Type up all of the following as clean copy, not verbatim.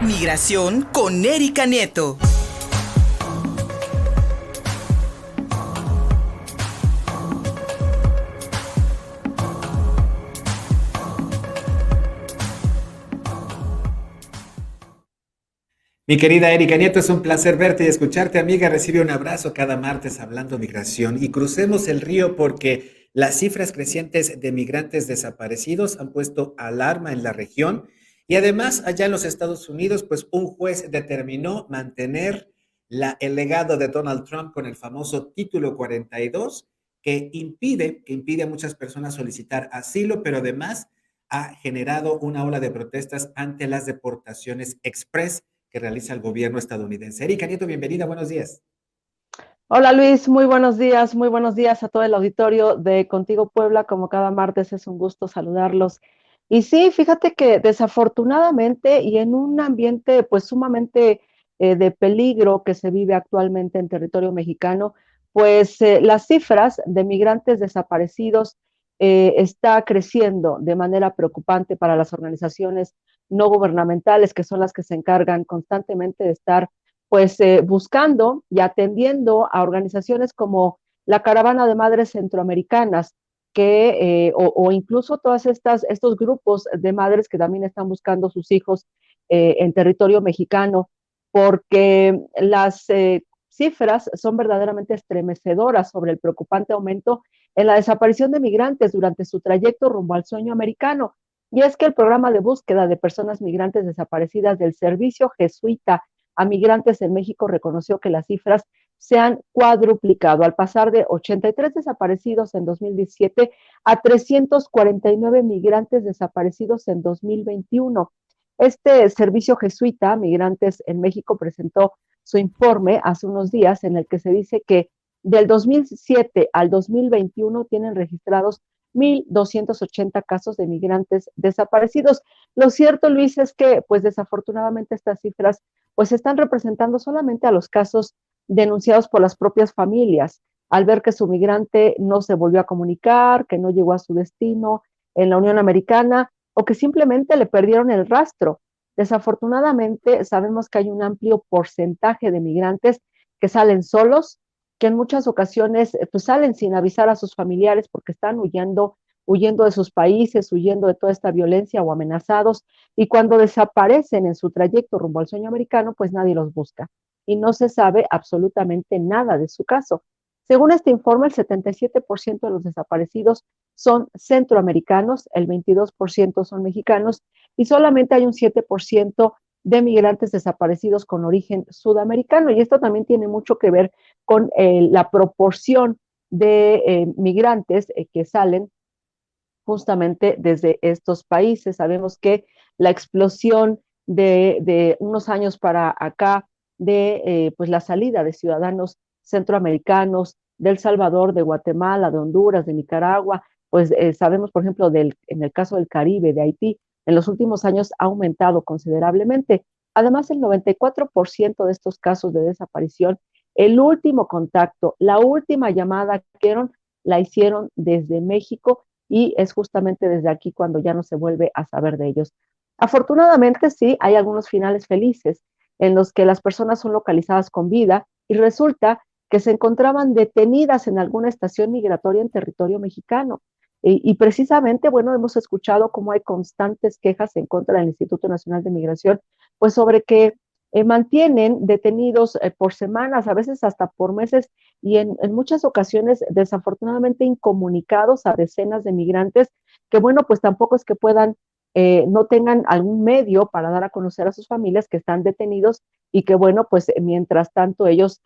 Migración con Erika Nieto. Mi querida Erika Nieto, es un placer verte y escucharte, amiga. Recibe un abrazo cada martes hablando migración y crucemos el río porque las cifras crecientes de migrantes desaparecidos han puesto alarma en la región y además allá en los Estados Unidos, pues un juez determinó mantener el legado de Donald Trump con el famoso Título 42 que impide a muchas personas solicitar asilo, pero además ha generado una ola de protestas ante las deportaciones express que realiza el gobierno estadounidense. Erika Nieto, bienvenida, buenos días. Hola Luis, muy buenos días a todo el auditorio de Contigo Puebla. Como cada martes es un gusto saludarlos. Y sí, fíjate que desafortunadamente y en un ambiente pues sumamente de peligro que se vive actualmente en territorio mexicano, pues las cifras de migrantes desaparecidos está creciendo de manera preocupante para las organizaciones no gubernamentales, que son las que se encargan constantemente de estar pues buscando y atendiendo a organizaciones como la Caravana de Madres Centroamericanas, o incluso estos grupos de madres que también están buscando sus hijos en territorio mexicano, porque las cifras son verdaderamente estremecedoras sobre el preocupante aumento en la desaparición de migrantes durante su trayecto rumbo al sueño americano. Y es que el programa de búsqueda de personas migrantes desaparecidas del Servicio Jesuita a Migrantes en México reconoció que las cifras se han cuadruplicado al pasar de 83 desaparecidos en 2017 a 349 migrantes desaparecidos en 2021. Este servicio jesuita, Migrantes en México, presentó su informe hace unos días en el que se dice que del 2007 al 2021 tienen registrados 1,280 casos de migrantes desaparecidos. Lo cierto, Luis, es que, pues desafortunadamente estas cifras pues están representando solamente a los casos denunciados por las propias familias, al ver que su migrante no se volvió a comunicar, que no llegó a su destino en la Unión Americana o que simplemente le perdieron el rastro. Desafortunadamente, sabemos que hay un amplio porcentaje de migrantes que salen solos, que en muchas ocasiones pues salen sin avisar a sus familiares porque están huyendo de sus países, huyendo de toda esta violencia o amenazados, y cuando desaparecen en su trayecto rumbo al sueño americano, pues nadie los busca y no se sabe absolutamente nada de su caso. Según este informe, el 77% de los desaparecidos son centroamericanos, el 22% son mexicanos y solamente hay un 7% de migrantes desaparecidos con origen sudamericano. Y esto también tiene mucho que ver con la proporción de migrantes que salen justamente desde estos países. Sabemos que la explosión de unos años para acá de pues la salida de ciudadanos centroamericanos, de El Salvador, de Guatemala, de Honduras, de Nicaragua, pues sabemos, por ejemplo, en el caso del Caribe, de Haití, en los últimos años ha aumentado considerablemente. Además, el 94% de estos casos de desaparición, el último contacto, la última llamada que la hicieron desde México y es justamente desde aquí cuando ya no se vuelve a saber de ellos. Afortunadamente, sí, hay algunos finales felices en los que las personas son localizadas con vida y resulta que se encontraban detenidas en alguna estación migratoria en territorio mexicano. Y precisamente, bueno, hemos escuchado cómo hay constantes quejas en contra del Instituto Nacional de Migración, pues sobre que mantienen detenidos por semanas, a veces hasta por meses, y en muchas ocasiones desafortunadamente incomunicados a decenas de migrantes que, bueno, pues tampoco es que puedan, no tengan algún medio para dar a conocer a sus familias que están detenidos y que, bueno, pues mientras tanto ellos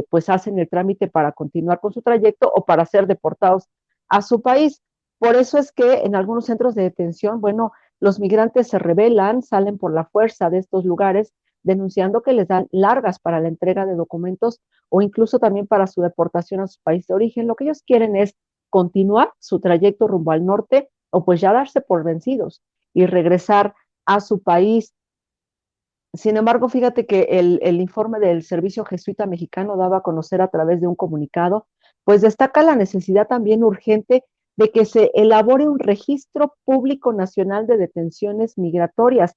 pues hacen el trámite para continuar con su trayecto o para ser deportados a su país. Por eso es que en algunos centros de detención, bueno, los migrantes se rebelan, salen por la fuerza de estos lugares, denunciando que les dan largas para la entrega de documentos o incluso también para su deportación a su país de origen. Lo que ellos quieren es continuar su trayecto rumbo al norte o pues ya darse por vencidos y regresar a su país. Sin embargo, fíjate que el informe del Servicio Jesuita Mexicano daba a conocer a través de un comunicado, pues destaca la necesidad también urgente de que se elabore un registro público nacional de detenciones migratorias,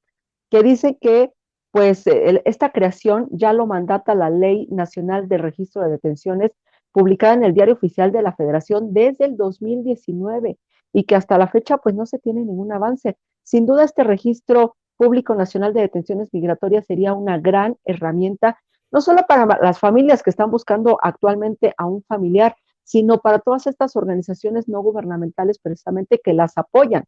que dice que pues esta creación ya lo mandata la Ley Nacional de Registro de Detenciones, publicada en el Diario Oficial de la Federación desde el 2019 y que hasta la fecha pues no se tiene ningún avance. Sin duda este registro público nacional de detenciones migratorias sería una gran herramienta, no solo para las familias que están buscando actualmente a un familiar, sino para todas estas organizaciones no gubernamentales precisamente que las apoyan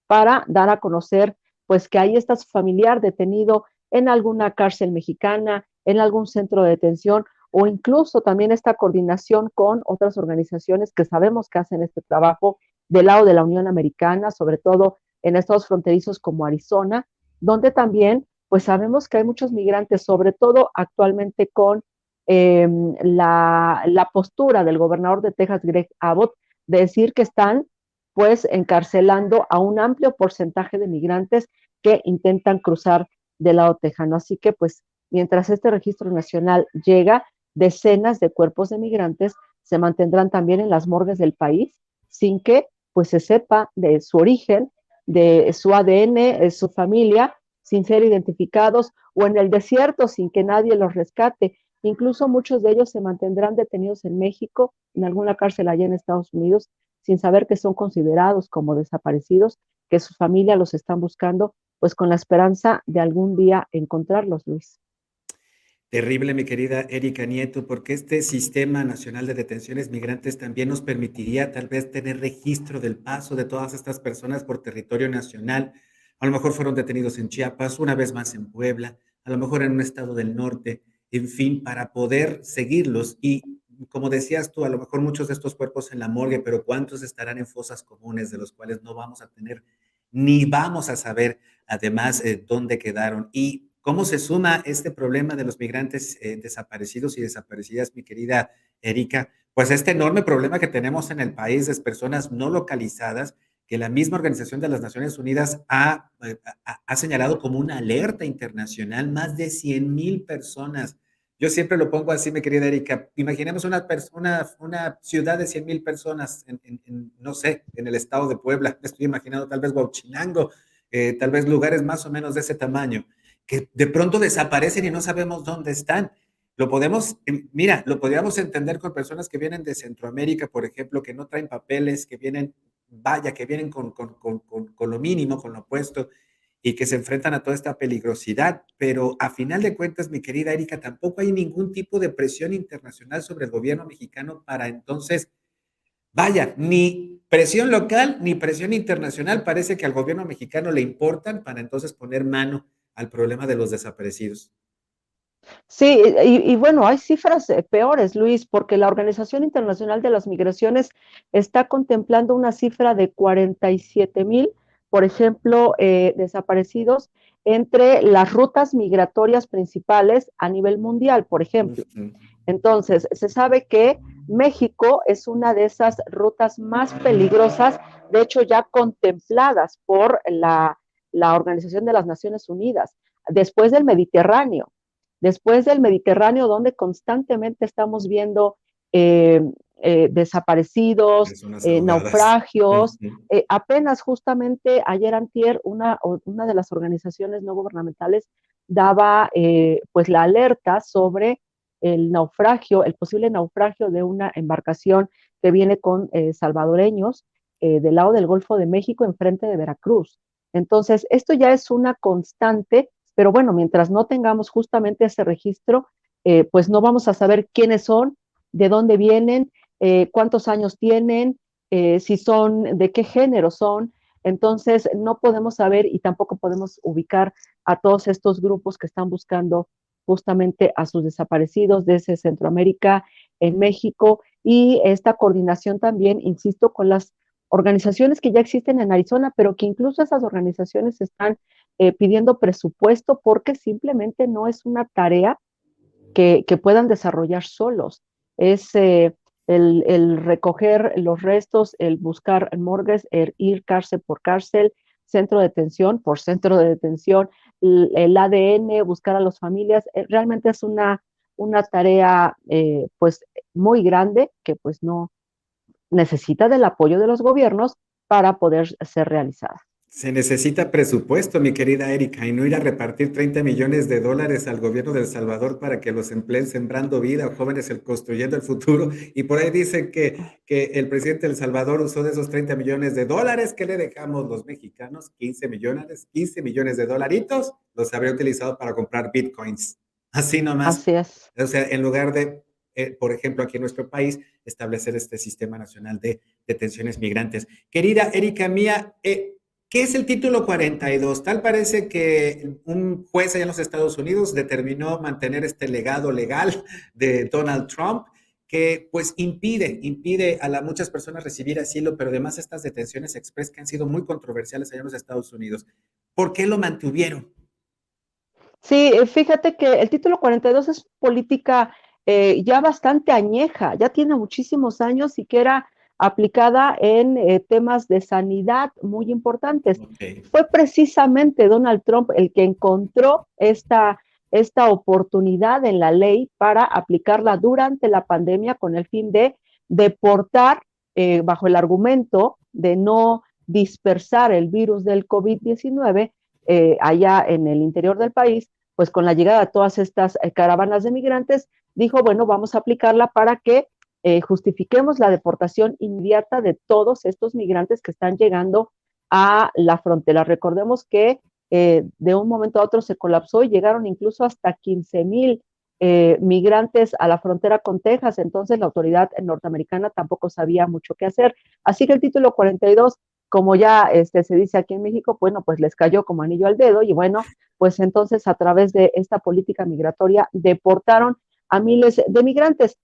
para dar a conocer pues que ahí está su familiar detenido en alguna cárcel mexicana, en algún centro de detención o incluso también esta coordinación con otras organizaciones que sabemos que hacen este trabajo del lado de la Unión Americana, sobre todo en estados fronterizos como Arizona, donde también pues sabemos que hay muchos migrantes, sobre todo actualmente con la postura del gobernador de Texas, Greg Abbott, de decir que están pues encarcelando a un amplio porcentaje de migrantes que intentan cruzar del lado tejano. Así que pues mientras este registro nacional llega, decenas de cuerpos de migrantes se mantendrán también en las morgues del país sin que pues se sepa de su origen, de su ADN, de su familia, sin ser identificados o en el desierto sin que nadie los rescate. Incluso muchos de ellos se mantendrán detenidos en México, en alguna cárcel allá en Estados Unidos, sin saber que son considerados como desaparecidos, que su familia los están buscando, pues con la esperanza de algún día encontrarlos, Luis. Terrible, mi querida Erika Nieto, porque este Sistema Nacional de Detenciones Migrantes también nos permitiría tal vez tener registro del paso de todas estas personas por territorio nacional. A lo mejor fueron detenidos en Chiapas, una vez más en Puebla, a lo mejor en un estado del norte, en fin, para poder seguirlos. Y como decías tú, a lo mejor muchos de estos cuerpos en la morgue, pero ¿cuántos estarán en fosas comunes de los cuales no vamos a tener ni vamos a saber además dónde quedaron? Y cómo se suma este problema de los migrantes desaparecidos y desaparecidas, mi querida Erika, pues este enorme problema que tenemos en el país de personas no localizadas, que la misma Organización de las Naciones Unidas ha señalado como una alerta internacional, más de 100,000 personas. Yo siempre lo pongo así, mi querida Erika. Imaginemos una ciudad de 100,000 personas, no sé, en el estado de Puebla. Me estoy imaginando tal vez Huachinango, tal vez lugares más o menos de ese tamaño, que de pronto desaparecen y no sabemos dónde están. Mira, lo podríamos entender con personas que vienen de Centroamérica, por ejemplo, que no traen papeles, que vienen, vaya, que vienen con lo mínimo, con lo opuesto, y que se enfrentan a toda esta peligrosidad. Pero a final de cuentas, mi querida Erika, tampoco hay ningún tipo de presión internacional sobre el gobierno mexicano para entonces, vaya, ni presión local ni presión internacional parece que al gobierno mexicano le importan para entonces poner mano al problema de los desaparecidos. Sí, bueno, hay cifras peores, Luis, porque la Organización Internacional de las Migraciones está contemplando una cifra de 47,000, por ejemplo, desaparecidos entre las rutas migratorias principales a nivel mundial, por ejemplo. Ujú. Entonces, se sabe que México es una de esas rutas más peligrosas, de hecho ya contempladas por la Organización de las Naciones Unidas, después del Mediterráneo. Después del Mediterráneo, donde constantemente estamos viendo eh, desaparecidos, Personas ahogadas. naufragios. Ujú. Apenas justamente ayer antier, una de las organizaciones no gubernamentales daba pues la alerta sobre el naufragio, el posible naufragio de una embarcación que viene con salvadoreños del lado del Golfo de México enfrente de Veracruz. Entonces, esto ya es una constante, pero bueno, mientras no tengamos justamente ese registro, pues no vamos a saber quiénes son, de dónde vienen, cuántos años tienen, si son, de qué género son. Entonces, no podemos saber y tampoco podemos ubicar a todos estos grupos que están buscando justamente a sus desaparecidos desde Centroamérica, en México, y esta coordinación también, insisto, con las organizaciones que ya existen en Arizona, pero que incluso esas organizaciones están pidiendo presupuesto porque simplemente no es una tarea que puedan desarrollar solos. Es el recoger los restos, el buscar morgues, el ir cárcel por cárcel, centro de detención por centro de detención, el ADN, buscar a las familias. Realmente es una tarea pues muy grande que pues no necesita del apoyo de los gobiernos para poder ser realizada. Se necesita presupuesto, mi querida Erika, y no ir a repartir 30 millones de dólares al gobierno de El Salvador para que los empleen sembrando vida o jóvenes construyendo el futuro. Y por ahí dicen que el presidente de El Salvador usó de esos 30 millones de dólares que le dejamos los mexicanos, 15 millones de dolaritos, los habría utilizado para comprar bitcoins. Así nomás. Así es. O sea, en lugar de, por ejemplo, aquí en nuestro país, establecer este sistema nacional de detenciones migrantes. Querida Erika mía, ¿qué es el título 42? Tal parece que un juez allá en los Estados Unidos determinó mantener este legado legal de Donald Trump que pues impide a muchas personas recibir asilo, pero además estas detenciones express que han sido muy controversiales allá en los Estados Unidos. ¿Por qué lo mantuvieron? Sí, fíjate que el título 42 es política ya bastante añeja, ya tiene muchísimos años y que era aplicada en temas de sanidad muy importantes. Ok. Fue precisamente Donald Trump el que encontró esta oportunidad en la ley para aplicarla durante la pandemia con el fin de deportar bajo el argumento de no dispersar el virus del COVID-19 allá en el interior del país, pues con la llegada de todas estas caravanas de migrantes, dijo, bueno, vamos a aplicarla para que justifiquemos la deportación inmediata de todos estos migrantes que están llegando a la frontera. Recordemos que de un momento a otro se colapsó y llegaron incluso hasta 15,000 migrantes a la frontera con Texas, entonces la autoridad norteamericana tampoco sabía mucho qué hacer. Así que el título 42, como ya se dice aquí en México, bueno, pues les cayó como anillo al dedo y bueno, pues entonces a través de esta política migratoria deportaron a miles de migrantes.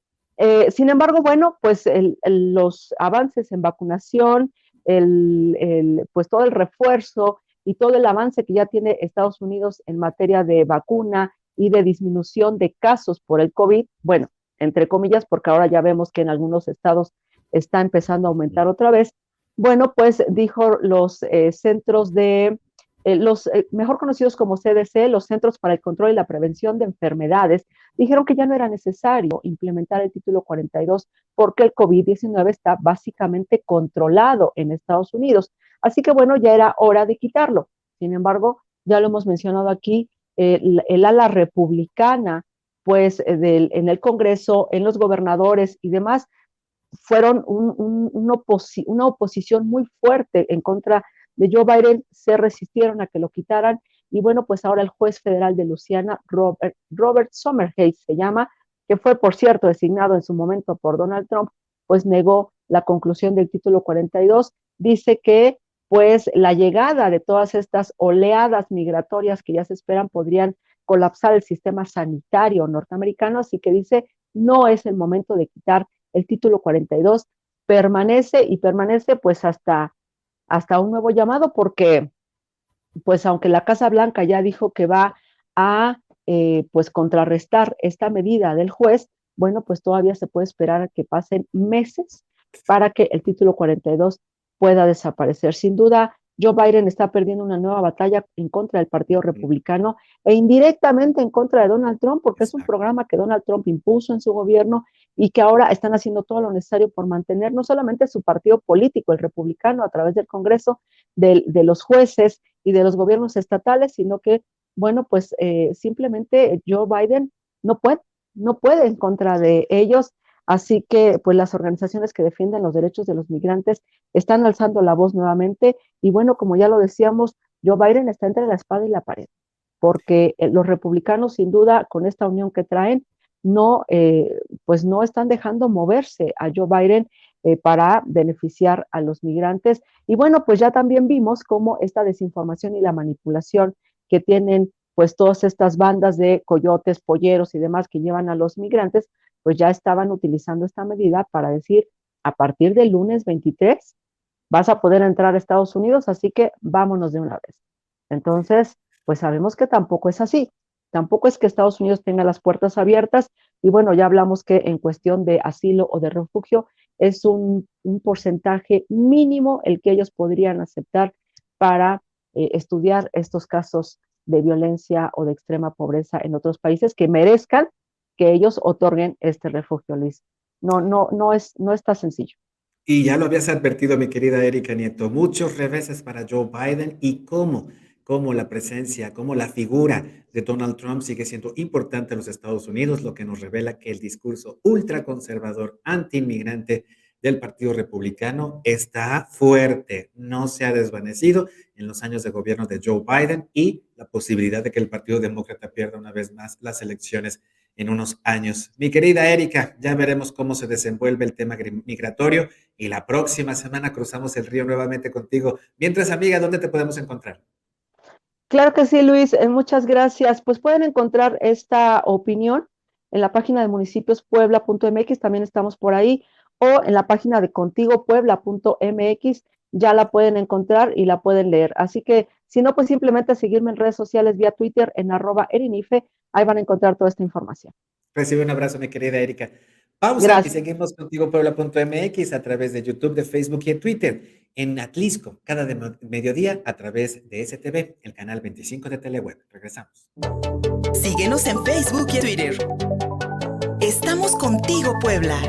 Sin embargo, bueno, pues los avances en vacunación, pues todo el refuerzo y todo el avance que ya tiene Estados Unidos en materia de vacuna y de disminución de casos por el COVID, bueno, entre comillas, porque ahora ya vemos que en algunos estados está empezando a aumentar otra vez, bueno, pues dijo los centros de los mejor conocidos como CDC, los Centros para el Control y la Prevención de Enfermedades, dijeron que ya no era necesario implementar el título 42 porque el COVID-19 está básicamente controlado en Estados Unidos. Así que bueno, ya era hora de quitarlo. Sin embargo, ya lo hemos mencionado aquí, el ala republicana, pues en el Congreso, en los gobernadores y demás, fueron una oposición muy fuerte en contra de Joe Biden, se resistieron a que lo quitaran y bueno, pues ahora el juez federal de Luisiana, Robert Sommerhays se llama, que fue por cierto designado en su momento por Donald Trump, pues negó la conclusión del título 42, dice que pues la llegada de todas estas oleadas migratorias que ya se esperan podrían colapsar el sistema sanitario norteamericano, así que dice no es el momento de quitar el título 42, permanece y permanece pues hasta un nuevo llamado porque pues aunque la Casa Blanca ya dijo que va a pues contrarrestar esta medida del juez, bueno, pues todavía se puede esperar a que pasen meses para que el título 42 pueda desaparecer. Sin duda, Joe Biden está perdiendo una nueva batalla en contra del Partido Republicano e indirectamente en contra de Donald Trump, porque es un Exacto. programa que Donald Trump impuso en su gobierno y que ahora están haciendo todo lo necesario por mantener no solamente su partido político, el republicano, a través del Congreso, de los jueces y de los gobiernos estatales, sino que, bueno, pues simplemente Joe Biden no puede, no puede en contra de ellos. Así que, pues las organizaciones que defienden los derechos de los migrantes están alzando la voz nuevamente. Y bueno, como ya lo decíamos, Joe Biden está entre la espada y la pared, porque los republicanos, sin duda, con esta unión que traen, no, pues no están dejando moverse a Joe Biden para beneficiar a los migrantes. Y bueno, pues ya también vimos cómo esta desinformación y la manipulación que tienen pues todas estas bandas de coyotes, polleros y demás que llevan a los migrantes, pues ya estaban utilizando esta medida para decir, a partir del lunes 23 vas a poder entrar a Estados Unidos, así que vámonos de una vez. Entonces, pues sabemos que tampoco es así. Tampoco es que Estados Unidos tenga las puertas abiertas y bueno, ya hablamos que en cuestión de asilo o de refugio es un porcentaje mínimo el que ellos podrían aceptar para estudiar estos casos de violencia o de extrema pobreza en otros países que merezcan que ellos otorguen este refugio, Luis. No está sencillo. Y ya lo habías advertido, mi querida Erika Nieto, muchos reveses para Joe Biden y cómo la presencia, cómo la figura de Donald Trump sigue siendo importante en los Estados Unidos, lo que nos revela que el discurso ultraconservador, antiinmigrante del Partido Republicano está fuerte, no se ha desvanecido en los años de gobierno de Joe Biden y la posibilidad de que el Partido Demócrata pierda una vez más las elecciones en unos años. Mi querida Erika, ya veremos cómo se desenvuelve el tema migratorio y la próxima semana cruzamos el río nuevamente contigo. Mientras, amiga, ¿dónde te podemos encontrar? Claro que sí, Luis, muchas gracias. Pues pueden encontrar esta opinión en la página de municipiospuebla.mx, también estamos por ahí, o en la página de contigopuebla.mx, ya la pueden encontrar y la pueden leer. Así que, si no, pues simplemente seguirme en redes sociales vía Twitter en @erinife, ahí van a encontrar toda esta información. Recibe un abrazo, mi querida Erika. Pausa y Gracias. seguimos contigo, Puebla.mx, a través de YouTube, de Facebook y en Twitter. En Atlisco, cada mediodía, a través de STV, el canal 25 de Teleweb. Regresamos. Síguenos en Facebook y Twitter. Estamos contigo, Puebla.